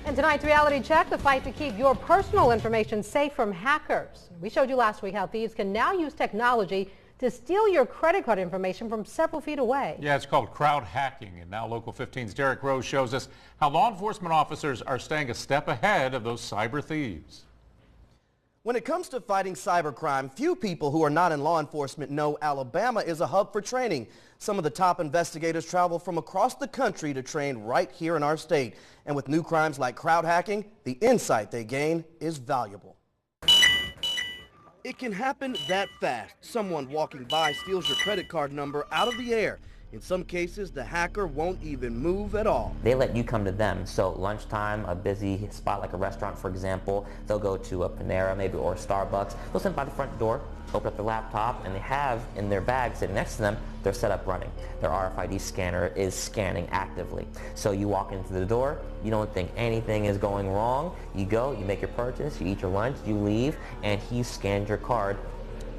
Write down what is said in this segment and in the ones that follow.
And tonight's reality check, the fight to keep your personal information safe from hackers. We showed you last week how thieves can now use technology to steal your credit card information from several feet away. Yeah, it's called crowdhacking, and now Local 15's Derrick Rose shows us how law enforcement officers are staying a step ahead of those cyber thieves. When it comes to fighting cybercrime, few people who are not in law enforcement know Alabama is a hub for training. Some of the top investigators travel from across the country to train right here in our state. And with new crimes like crowdhacking, the insight they gain is valuable. It can happen that fast. Someone walking by steals your credit card number out of the air. In some cases, the hacker won't even move at all. They let you come to them. So lunchtime, a busy spot like a restaurant, for example, they'll go to a Panera maybe or a Starbucks. They'll sit by the front door, open up their laptop, and they have in their bag sitting next to them their setup running. Their RFID scanner is scanning actively. So you walk into the door, you don't think anything is going wrong. You go, you make your purchase, you eat your lunch, you leave, and he scanned your card,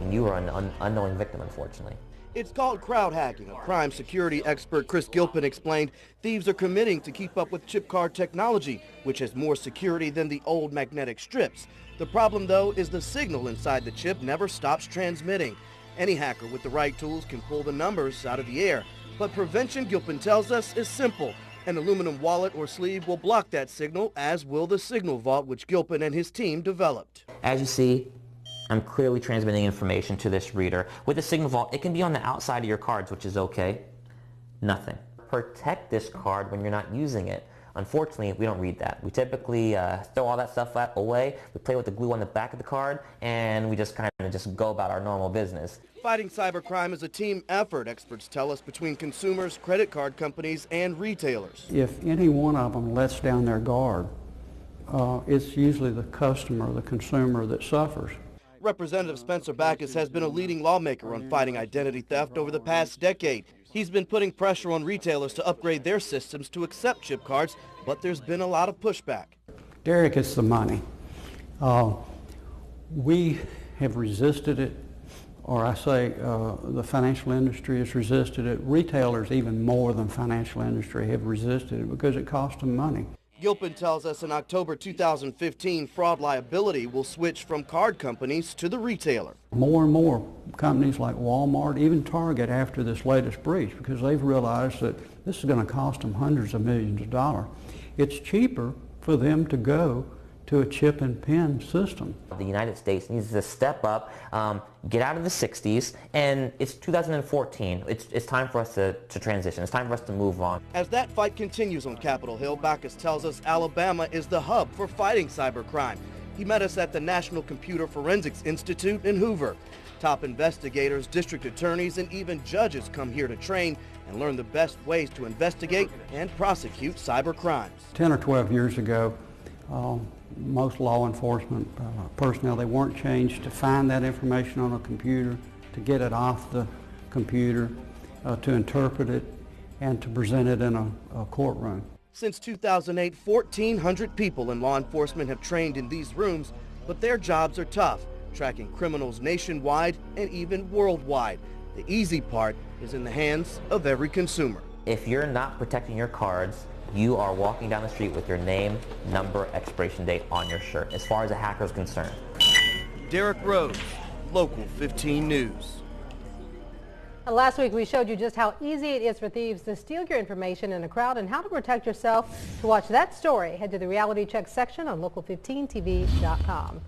and you are an unknowing victim, unfortunately. It's called crowdhacking. A crime security expert, Chris Gilpin, explained thieves are committing to keep up with chip card technology, which has more security than the old magnetic strips. The problem, though, is the signal inside the chip never stops transmitting. Any hacker with the right tools can pull the numbers out of the air. But prevention, Gilpin tells us, is simple. An aluminum wallet or sleeve will block that signal, as will the signal vault, which Gilpin and his team developed. As you see, I'm clearly transmitting information to this reader. With the signal vault, it can be on the outside of your cards, which is okay. Nothing. Protect this card when you're not using it. Unfortunately, we don't read that. We typically throw all that stuff away. We play with the glue on the back of the card, and we just kind of just go about our normal business. Fighting cybercrime is a team effort, experts tell us, between consumers, credit card companies, and retailers. If any one of them lets down their guard, it's usually the customer, the consumer, that suffers. Representative Spencer Backus has been a leading lawmaker on fighting identity theft over the past decade. He's been putting pressure on retailers to upgrade their systems to accept chip cards, but there's been a lot of pushback. Derrick, it's the money. We have resisted it, or I say the financial industry has resisted it. Retailers, even more than financial industry, have resisted it because it costs them money. Gilpin tells us in October 2015, fraud liability will switch from card companies to the retailer. More and more companies like Walmart, even Target, after this latest breach, because they've realized that this is going to cost them hundreds of millions of dollars. It's cheaper for them to go to a chip and pin system. The United States needs to step up, get out of the 60s, and it's 2014. It's time for us to transition. It's time for us to move on. As that fight continues on Capitol Hill, Backus tells us Alabama is the hub for fighting cybercrime. He met us at the National Computer Forensics Institute in Hoover. Top investigators, district attorneys, and even judges come here to train and learn the best ways to investigate and prosecute cybercrimes. 10 or 12 years ago, most law enforcement personnel, they weren't changed to find that information on a computer, to get it off the computer, to interpret it, and to present it in a courtroom. Since 2008, 1,400 people in law enforcement have trained in these rooms, but their jobs are tough, tracking criminals nationwide and even worldwide. The easy part is in the hands of every consumer. If you're not protecting your cards, you are walking down the street with your name, number, expiration date on your shirt, as far as a hacker is concerned. Derrick Rose, Local 15 News. And last week we showed you just how easy it is for thieves to steal your information in a crowd and how to protect yourself. To watch that story, head to the Reality Check section on local15tv.com.